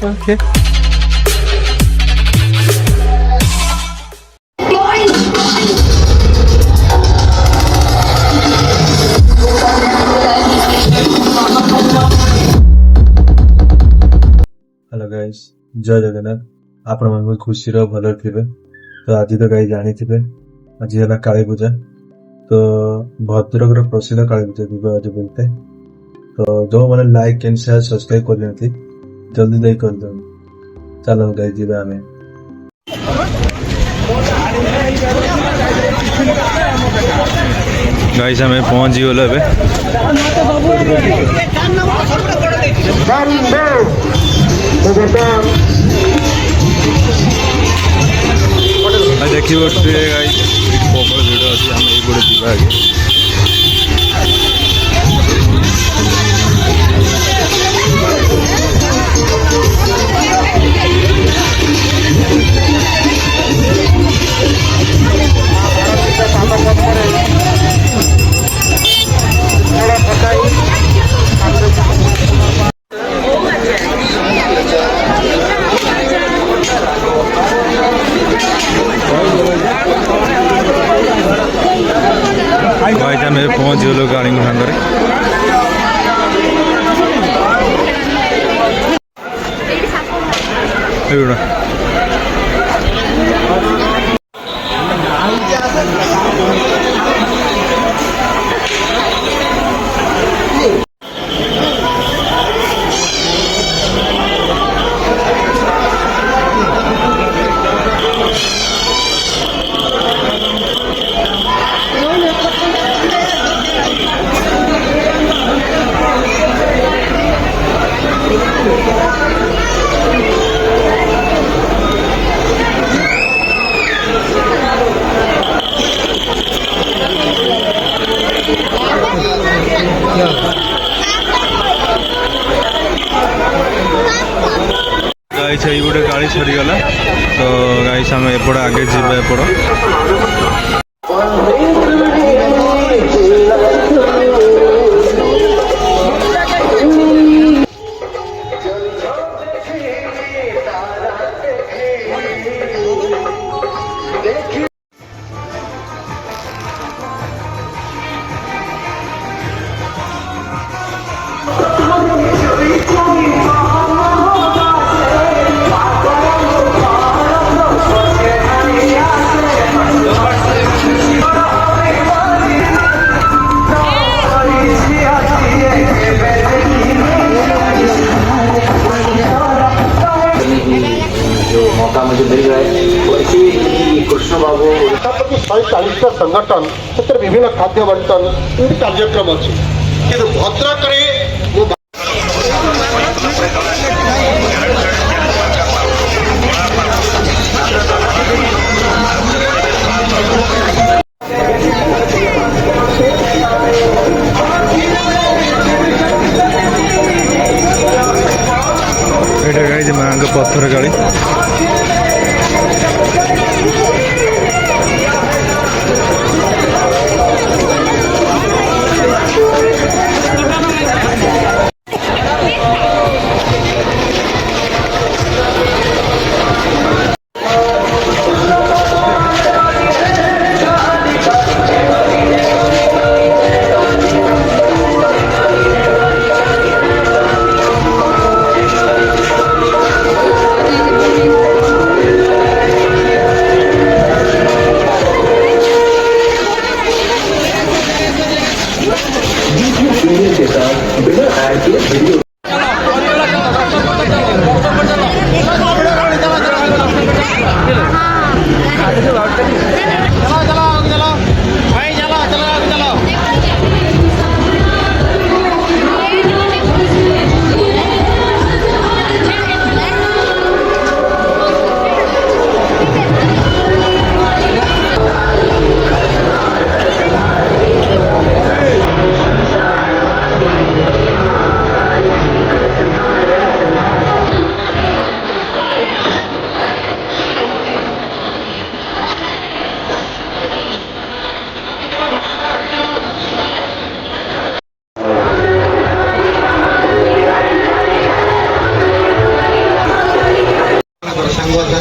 okay hello guys जय जगन्नाथ आपण मन खुशी रो भलो थिबे तो आज तो गाइस जानी थिबे आज है काली पूजा तो भद्रक रो प्रसिद्ध काली पूजा दिबे आज बोलते तो जो मैंने लाइक एंड शेयर सब्सक्राइब कर थी जल्दी जाई कर दो चलो गाइस जीवे हमें गाइस हमें पहुंच गलो एबे देखिए प्रॉपर वीडियो अच्छी हम ये गोटे जीवा आगे भाई हमें पहुंच गलो गाड़ी सागर गाइस गोटे गाड़ी छड़गला तो गाइस आम एपट आगे जीवा एपट मुझे मिल रहा है वैसे कृष्ण बाबू 140 संगठन से विभिन्न खाद्य बंटन कार्यक्रम अच्छे भद्रक मांग पत्थर गाड़ी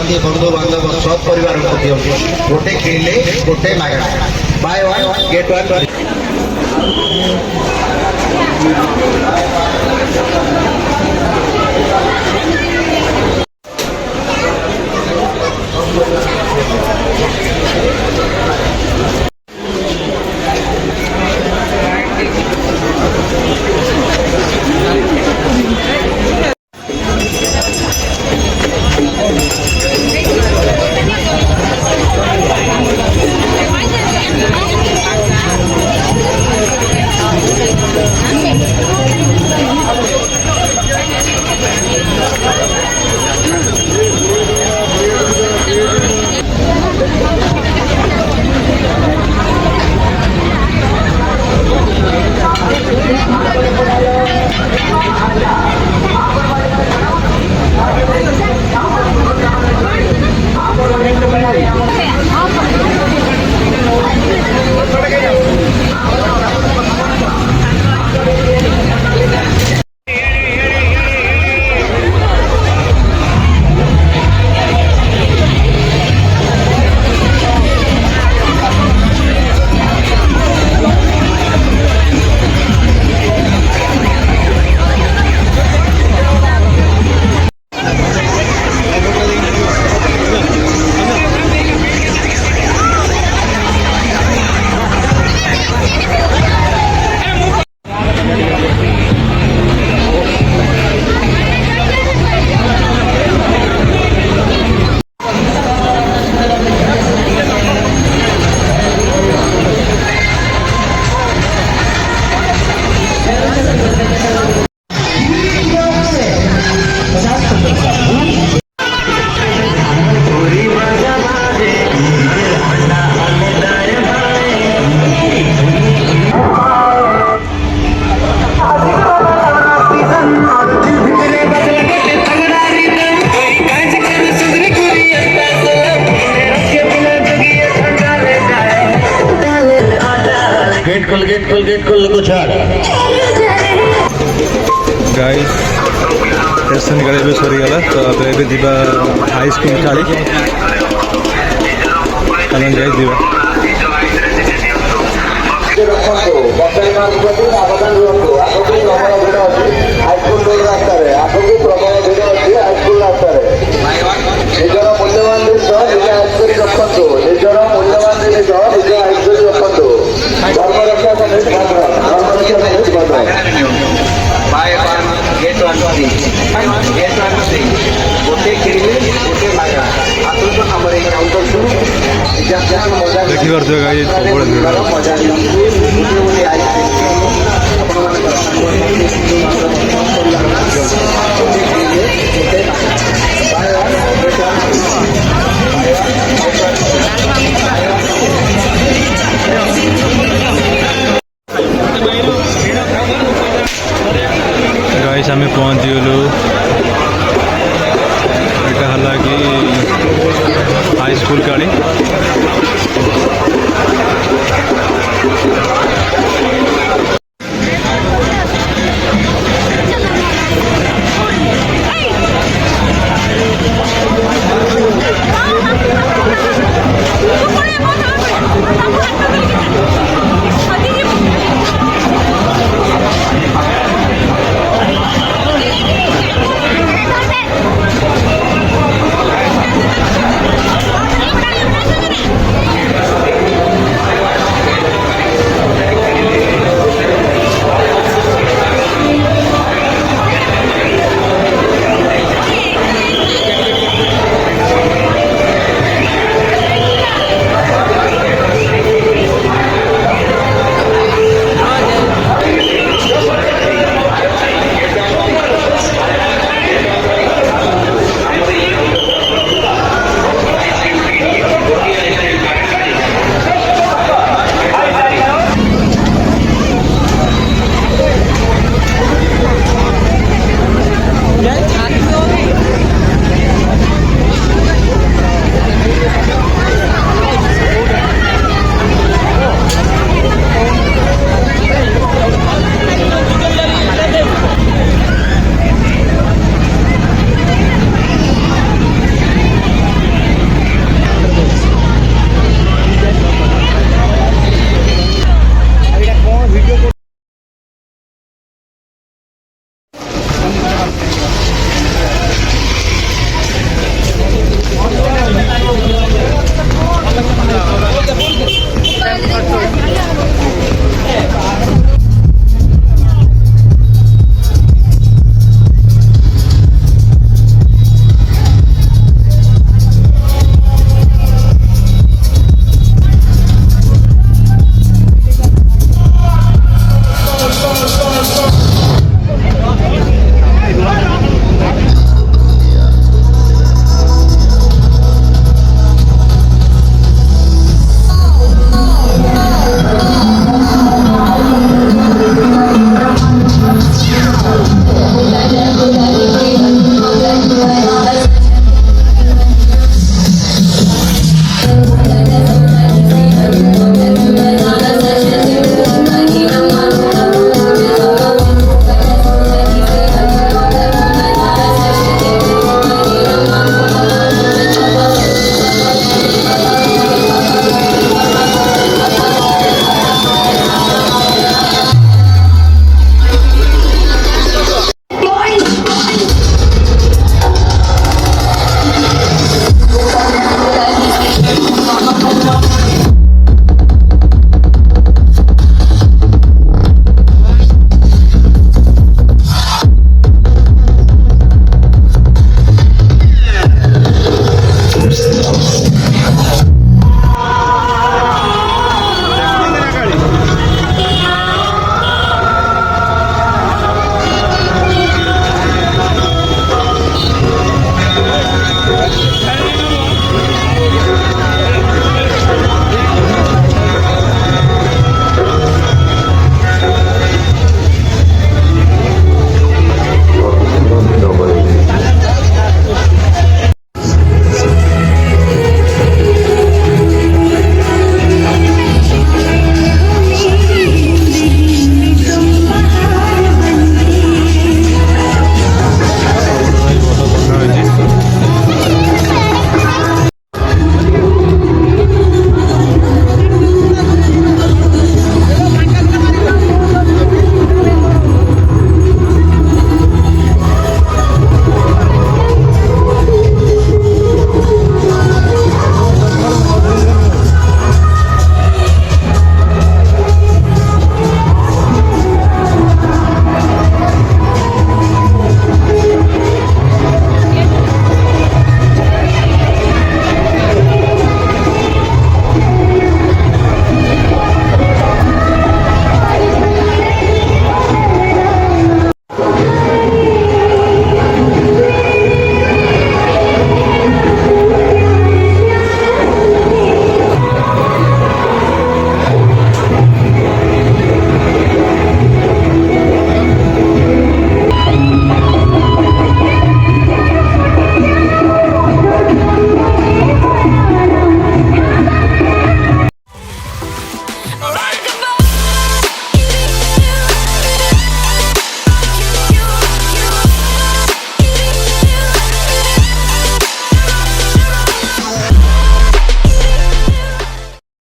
संबंधी बंधु बांधव सब परिवार को दियंतु गोटे किଣିଲେ गोटे मागଣା buy one get one get खोल को छाड़ गाइस टेसन गाड़ी भी सरीगला तो अब जीवा हाई स्कूल काली चलन जाए जीवा ନିଜର ମୂଲ୍ୟବାନ ଜିନିଷ ନିଜେ ଆଇସ୍କରି ରଖନ୍ତୁ ନିଜର ମୂଲ୍ୟବାନ ଜିନିଷ ନିଜେ ଆଇସ୍କରି ରଖନ୍ତୁ ଧର୍ମ ରକ୍ଷା ସମିତି गोटे किଣିଲେ गोटे मागଣା आसନ୍ତୁ ଆମର ଏଇ କାଉଣ୍ଟରକୁ ଦେଖିପାରୁଥିବେ ଗାଈ ସବୁବେଳେ ଭିଡ଼ ମଜା ନିଅନ୍ତୁ ଗୋଟିଏ ଗୋଟିଏ ଆଇସ୍କ୍ରିମ୍ ଆପଣମାନେ ଗୋଟେ କିଣିଲେ ଗୋଟେ गाइस आम पहुँची गलु यहाँ है कि हाई स्कूल काली